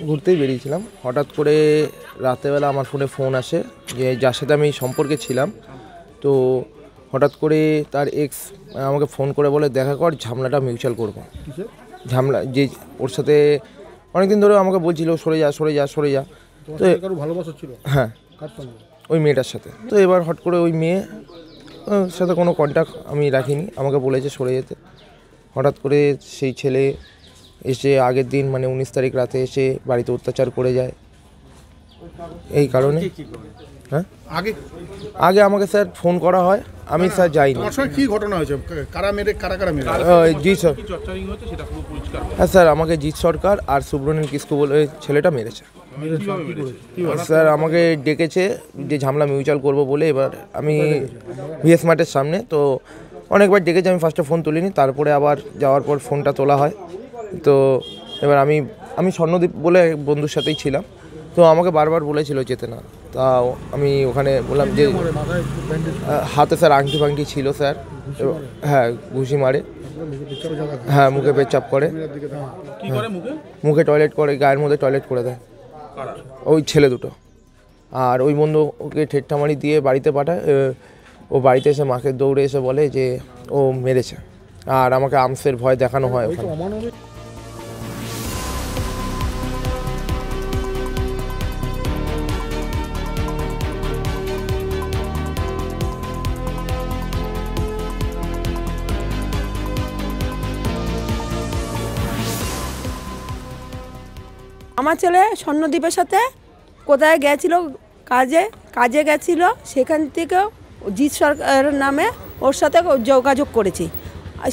ঘুরতেই বেরিয়েছিলাম। হঠাৎ করে রাতেরবেলা আমার ফোনে ফোন আসে যে যার সাথে আমি সম্পর্কে ছিলাম, তো হঠাৎ করে তার এক্স আমাকে ফোন করে বলে দেখা কর, ঝামেলাটা মিউচুয়াল করবো। ঝামেলা যে ওর সাথে অনেকদিন ধরে আমাকে বলছিল সরে যা সরে যা সরে যা। তো ভালোবাসা ছিল? হ্যাঁ, ওই মেয়েটার সাথে। তো এবার হট করে ওই মেয়ের সাথে কোনো কন্ট্যাক্ট আমি রাখিনি, আমাকে বলেছে সরে যেতে। হঠাৎ করে সেই ছেলে এসে আগের দিন মানে 19 তারিখ রাতে এসে বাড়িতে অত্যাচার করে যায়। এই কারণে হ্যাঁ আগে আমাকে স্যার ফোন করা হয়, আমি স্যার যাইনি। কি ঘটনা হয়েছে? কারা মেরে জি স্যার। হ্যাঁ স্যার, আমাকে জিৎ সরকার আর সুব্রনীল কিসকু বলে ছেলেটা মেরেছে। স্যার আমাকে ডেকেছে যে ঝামেলা মিউচুয়াল করবো বলে। এবার আমি ভিএস মার্টের সামনে, তো অনেকবার ডেকেছে, আমি ফার্স্টে ফোন তুলিনি, তারপরে আবার যাওয়ার পর ফোনটা তোলা হয়। তো এবার আমি স্বর্ণদ্বীপ বলে বন্ধুর সাথেই ছিলাম, তো আমাকে বারবার বলেছিল যেতে না। তাও আমি ওখানে বললাম যে হাতে স্যার আংটি ফাংটি ছিল স্যার। হ্যাঁ, ঘুষি মারে। হ্যাঁ, মুখে পেচ্ছাপ করে, মুখে টয়লেট করে, গায়ের মধ্যে টয়লেট করে দেয় ওই ছেলে দুটো। আর ওই বন্ধু ওকে ঠেট্টামারি দিয়ে বাড়িতে পাঠায়। ও বাড়িতে এসে মাকে দৌড়ে এসে বলে যে ও মেরেছে, আর আমাকে আমসের ভয় দেখানো হয় ওখানে। আমার ছেলে স্বর্ণদ্বীপের সাথে কোথায় গেছিলো, কাজে গেছিলো, সেখান থেকে জিৎ সরকার নামে ওর সাথে যোগাযোগ করেছি।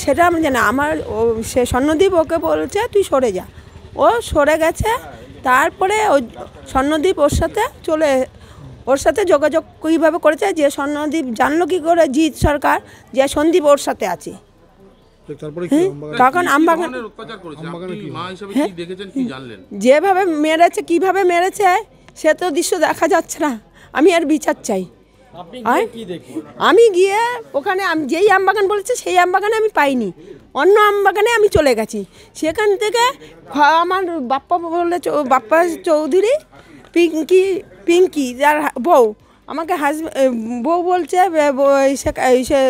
সেটা আমি জানি। আমার সে স্বর্ণদ্বীপ ওকে বলছে তুই সরে যা, ও সরে গেছে। তারপরে ওই স্বর্ণদ্বীপ ওর সাথে যোগাযোগ কীভাবে করেছে, যে স্বর্ণদ্বীপ জানলো কী করে জিৎ সরকার যে সন্দীপ ওর সাথে আছে। তখন যেভাবে মেরেছে, কিভাবে মেরেছে সে তো দৃশ্য দেখা যাচ্ছে না। আমি আর বিচার চাই। আমি গিয়ে ওখানে যেই আমবাগান বলেছে সেই আমবাগানে আমি পাইনি, অন্য আমবাগানে আমি চলে গেছি। সেখান থেকে আমার বাপ্পা চৌধুরী পিঙ্কি যার বউ আমাকে বউ বলছে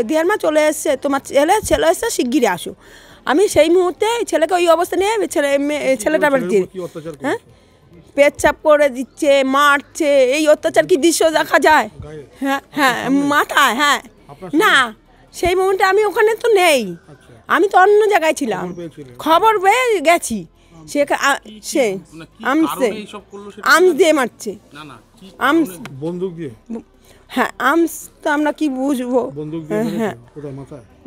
দিয়ার মা চলে এসছে, তোমার ছেলে এসছে, শিগগিরই আসো। আমি সেই মুহূর্তে ছেলেকে ওই অবস্থা নিয়ে ছেলেটা বাড়িতে হ্যাঁ পেচ্ছাপ করে দিচ্ছে, মারছে। এই অত্যাচার কি দৃশ্য দেখা যায়? হ্যাঁ হ্যাঁ, মাথায়। হ্যাঁ না, সেই মুহূর্তে আমি ওখানে তো নেই, আমি তো অন্য জায়গায় ছিলাম, খবর পেয়ে গেছি। সে আমস দিয়ে মারছে। হ্যাঁ, আমস তো আমরা কি বুঝবো। হ্যাঁ,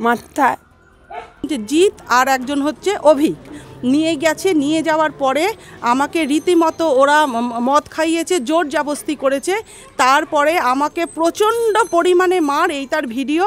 মাথায়। জিৎ আর একজন হচ্ছে অভিক নিয়ে গেছে। নিয়ে যাওয়ার পরে আমাকে রীতিমতো ওরা মদ খাইয়েছে, জোর জবরদস্তি করেছে। তারপরে আমাকে প্রচণ্ড পরিমাণে মার, এই তার ভিডিও।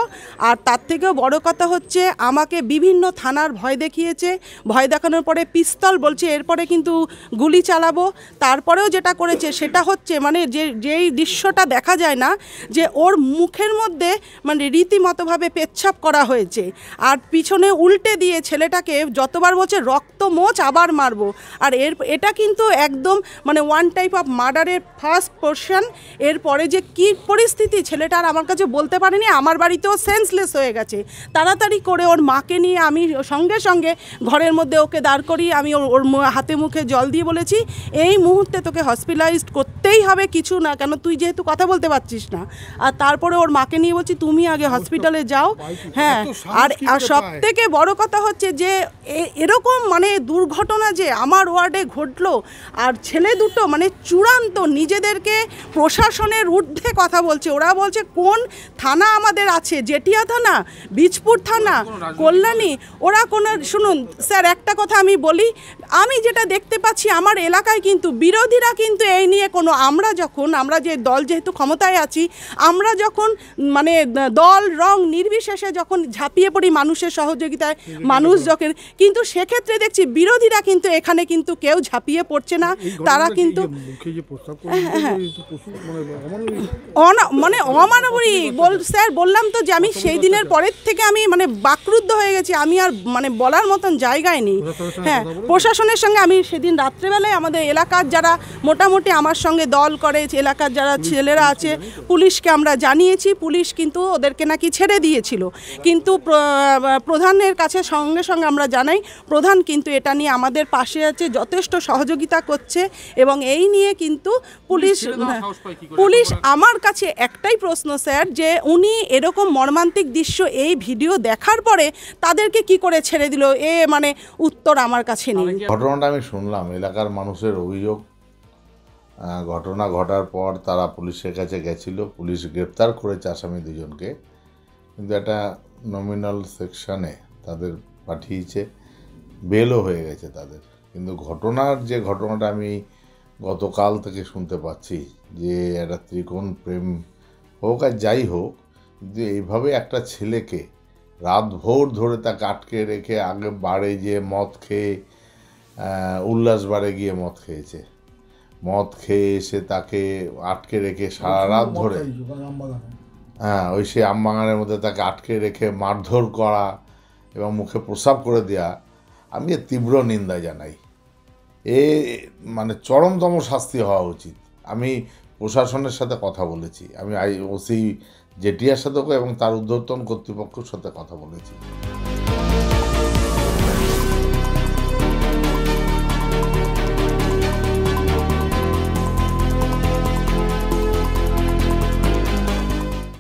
আর তার থেকেও বড় কথা হচ্ছে আমাকে বিভিন্ন থানার ভয় দেখিয়েছে। ভয় দেখানোর পরে পিস্তল বলছে এরপরে কিন্তু গুলি চালাবো। তারপরেও যেটা করেছে সেটা হচ্ছে মানে যেই দৃশ্যটা দেখা যায় না, যে ওর মুখের মধ্যে মানে রীতিমতোভাবে পেচ্ছাপ করা হয়েছে। আর পিছনে উল্টে দিয়ে ছেলেটাকে যতবার বলছে রক্ত মোচ আবার মারবো। আর এটা কিন্তু একদম মানে ওয়ান টাইপ অফ মার্ডারের ফার্স্ট পোর্শন। এরপরে যে কি পরিস্থিতি ছেলেটার আমার কাছে বলতে পারেনি। আমার বাড়িতেও সেন্সলেস হয়ে গেছে। তাড়াতাড়ি করে ওর মাকে নিয়ে আমি সঙ্গে সঙ্গে ঘরের মধ্যে ওকে দাঁড় করিয়ে আমি ওর হাতে মুখে জল দিয়ে বলেছি এই মুহূর্তে তোকে হসপিটালাইজড করতেই হবে, কিছু না কেন তুই যেহেতু কথা বলতে পারছিস না। আর তারপরে ওর মাকে নিয়ে বলছি তুমি আগে হসপিটালে যাও। হ্যাঁ, আর সব থেকে বড় কথা হচ্ছে যে এরকম মানে দুর্ঘটনা যে আমার ওয়ার্ডে ঘটলো, আর ছেলে দুটো মানে চূড়ান্ত নিজেদেরকে প্রশাসনের ঊর্ধ্বে কথা বলছে। ওরা বলছে কোন থানা আমাদের আছে, জেঠিয়া থানা, বীজপুর থানা, কল্যাণী। ওরা কোনো শুনুন স্যার, একটা কথা আমি বলি, আমি যেটা দেখতে পাচ্ছি আমার এলাকায় কিন্তু বিরোধীরা কিন্তু এই নিয়ে কোনো আমরা যে দল যেহেতু ক্ষমতায় আছি, আমরা যখন মানে দল রং নির্বিশেষে যখন ঝাঁপিয়ে পড়ি মানুষের সহযোগিতায়, মানুষ যখন, কিন্তু সেক্ষেত্রে দেখছি বিরোধীরা কিন্তু এখানে কিন্তু কেউ ঝাঁপিয়ে পড়ছে না, তারা কিন্তু মুখে যে প্রস্তাব মানে অমানবিক স্যার বললাম তো যে আমি সেই দিনের পরের থেকে আমি মানে বাকরুদ্ধ হয়ে গেছি, আমি আর মানে বলার মতন জায়গায় নেই। হ্যাঁ, প্রশাসনের সঙ্গে আমি সেদিন রাত্রেবেলায় আমাদের এলাকার যারা মোটামুটি আমার সঙ্গে দল করে, এলাকার যারা ছেলেরা আছে, পুলিশকে আমরা জানিয়েছি, পুলিশ কিন্তু ওদেরকে নাকি ছেড়ে দিয়েছিল, কিন্তু প্রধানের কাছে সঙ্গে সঙ্গে আমরা জানাই, প্রধান কিন্তু এটা নিয়ে আমাদের পাশে আছে, যথেষ্ট সহযোগিতা করছে। এবং এই নিয়ে কিন্তু পুলিশ আমার কাছে একটাই প্রশ্ন স্যার, যে উনি এরকম মর্মান্তিক দৃশ্য এই ভিডিও দেখার পরে তাদেরকে কি করে ছেড়ে দিল, মানে উত্তর আমার কাছে নেই। ঘটনাটা আমি শুনলাম, এলাকার মানুষের অভিযোগ, ঘটনা ঘটার পর তারা পুলিশের কাছে গেছিল, পুলিশ গ্রেপ্তার করেছে আসামি দুজনকে, কিন্তু একটা নমিনাল সেকশনে তাদের পাঠিয়েছে, বেলও হয়ে গেছে তাদের। কিন্তু ঘটনাটা আমি গতকাল থেকে শুনতে পাচ্ছি যে একটা ত্রিকোণ প্রেম হোক আর যাই হোক, কিন্তু এইভাবে একটা ছেলেকে রাতভর ধরে তাকে আটকে রেখে আগে বারে গিয়ে মদ খেয়ে উল্লাস বারে গিয়ে মদ খেয়েছে, মদ খেয়ে এসে তাকে আটকে রেখে সারা রাত ধরে, হ্যাঁ ওই সে আমবাগানের মধ্যে তাকে আটকে রেখে মারধর করা এবং মুখে প্রস্রাব করে দেওয়া, আমি এর তীব্র নিন্দা জানাই। মানে চরমতম শাস্তি হওয়া উচিত। আমি প্রশাসনের সাথে কথা বলেছি, আমি ওসি জেটিয়ার সাথে এবং তার ঊর্ধ্বতন কর্তৃপক্ষের সাথে কথা বলেছি।